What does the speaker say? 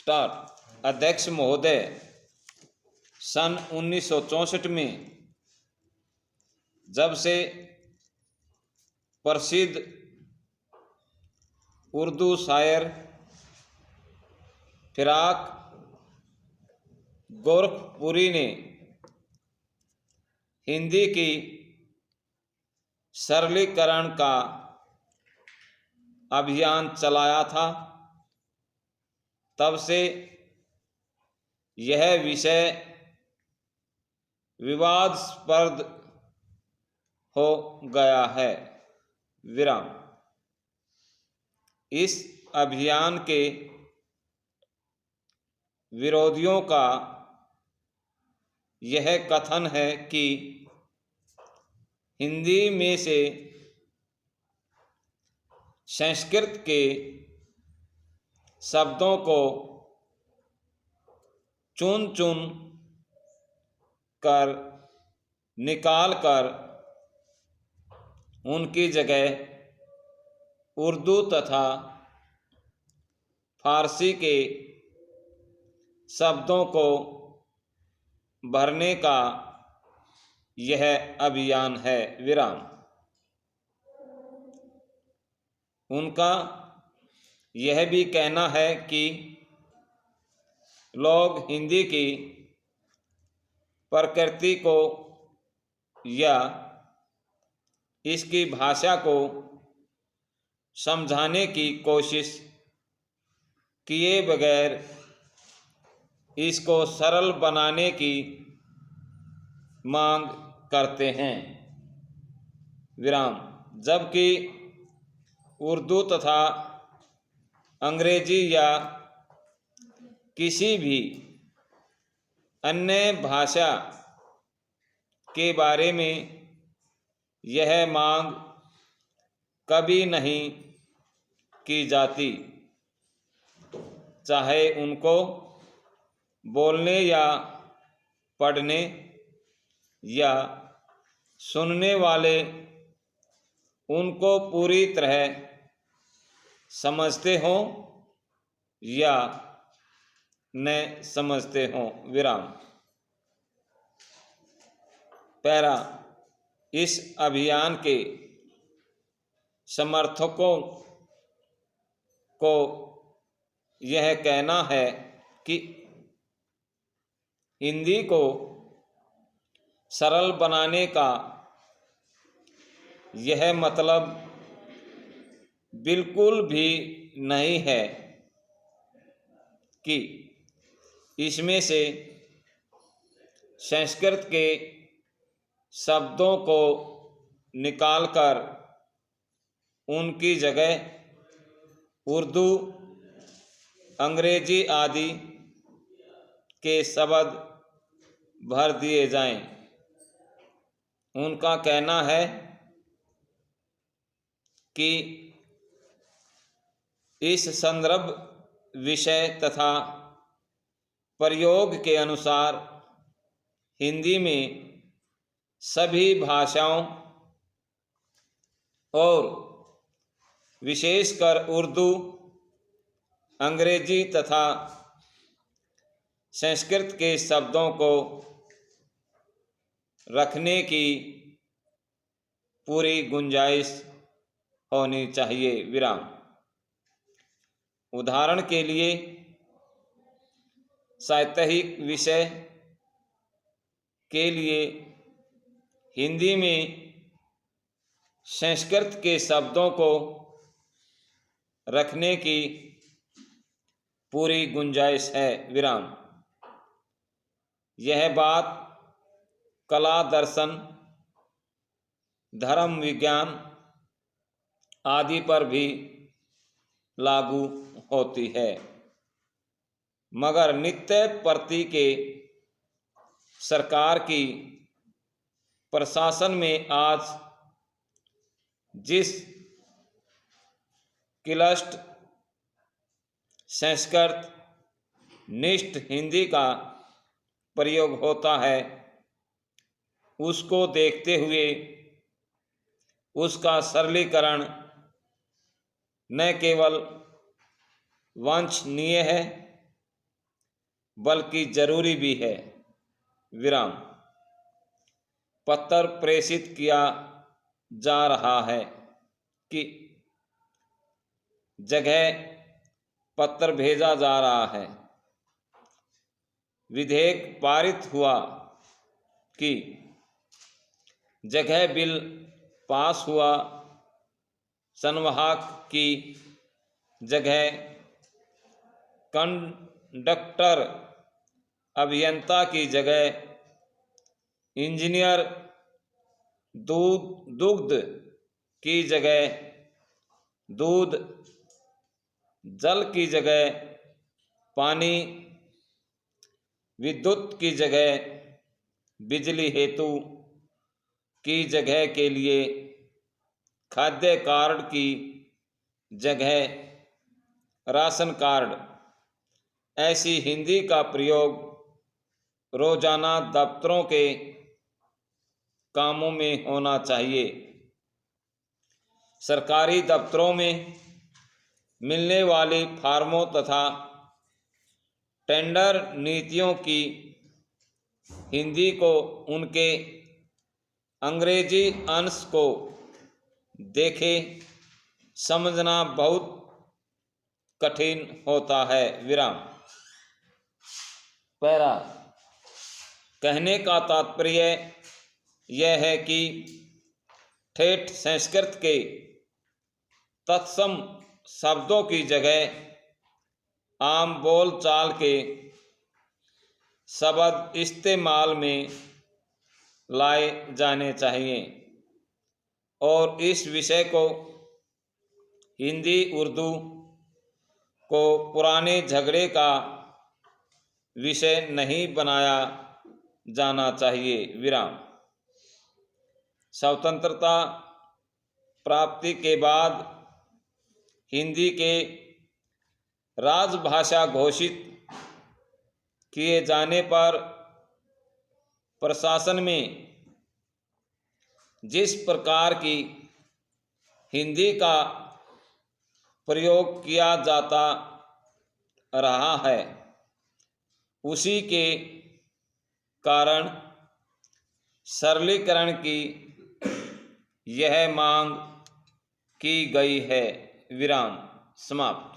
अध्यक्ष महोदय सन 1964 में जब से प्रसिद्ध उर्दू शायर फिराक गोरखपुरी ने हिंदी की सरलीकरण का अभियान चलाया था, तब से यह विषय विवादास्पद हो गया है। विराम। इस अभियान के विरोधियों का यह कथन है कि हिंदी में से संस्कृत के शब्दों को चुन चुन कर निकाल कर उनकी जगह उर्दू तथा फारसी के शब्दों को भरने का यह अभियान है। विराम। उनका यह भी कहना है कि लोग हिंदी की प्रकृति को या इसकी भाषा को समझाने की कोशिश किए बगैर इसको सरल बनाने की मांग करते हैं। विराम। जबकि उर्दू तथा अंग्रेजी या किसी भी अन्य भाषा के बारे में यह मांग कभी नहीं की जाती, चाहे उनको बोलने या पढ़ने या सुनने वाले उनको पूरी तरह समझते हों या न समझते हों। विराम। पैरा। इस अभियान के समर्थकों को यह कहना है कि हिंदी को सरल बनाने का यह मतलब बिल्कुल भी नहीं है कि इसमें से संस्कृत के शब्दों को निकालकर उनकी जगह उर्दू, अंग्रेजी आदि के शब्द भर दिए जाएं। उनका कहना है कि इस संदर्भ, विषय तथा प्रयोग के अनुसार हिंदी में सभी भाषाओं और विशेषकर उर्दू, अंग्रेजी तथा संस्कृत के शब्दों को रखने की पूरी गुंजाइश होनी चाहिए। विराम। उदाहरण के लिए साहित्यिक विषय के लिए हिंदी में संस्कृत के शब्दों को रखने की पूरी गुंजाइश है। विराम। यह बात कला, दर्शन, धर्म, विज्ञान आदि पर भी लागू होती है, मगर नित्य प्रति के सरकार की प्रशासन में आज जिस क्लिष्ट संस्कृत निष्ठ हिंदी का प्रयोग होता है, उसको देखते हुए उसका सरलीकरण न केवल वांछनीय है बल्कि जरूरी भी है। विराम। पत्र प्रेषित किया जा रहा है कि जगह पत्र भेजा जा रहा है। विधेयक पारित हुआ कि जगह बिल पास हुआ। संवाहक की जगह कंडक्टर, अभियंता की जगह इंजीनियर, दुग्ध की जगह दूध, जल की जगह पानी, विद्युत की जगह बिजली हेतु की जगह के लिए खाद्य कार्ड की जगह राशन कार्ड। ऐसी हिंदी का प्रयोग रोजाना दफ्तरों के कामों में होना चाहिए। सरकारी दफ्तरों में मिलने वाली फार्मों तथा टेंडर नीतियों की हिंदी को उनके अंग्रेजी अंश को देखे समझना बहुत कठिन होता है। विराम। पैरा। कहने का तात्पर्य यह है कि ठेठ संस्कृत के तत्सम शब्दों की जगह आम बोल चाल के शब्द इस्तेमाल में लाए जाने चाहिए और इस विषय को हिंदी उर्दू को पुराने झगड़े का विषय नहीं बनाया जाना चाहिए। विराम। स्वतंत्रता प्राप्ति के बाद हिंदी के राजभाषा घोषित किए जाने पर प्रशासन में जिस प्रकार की हिंदी का प्रयोग किया जाता रहा है, उसी के कारण सरलीकरण की यह मांग की गई है। विराम। समाप्त।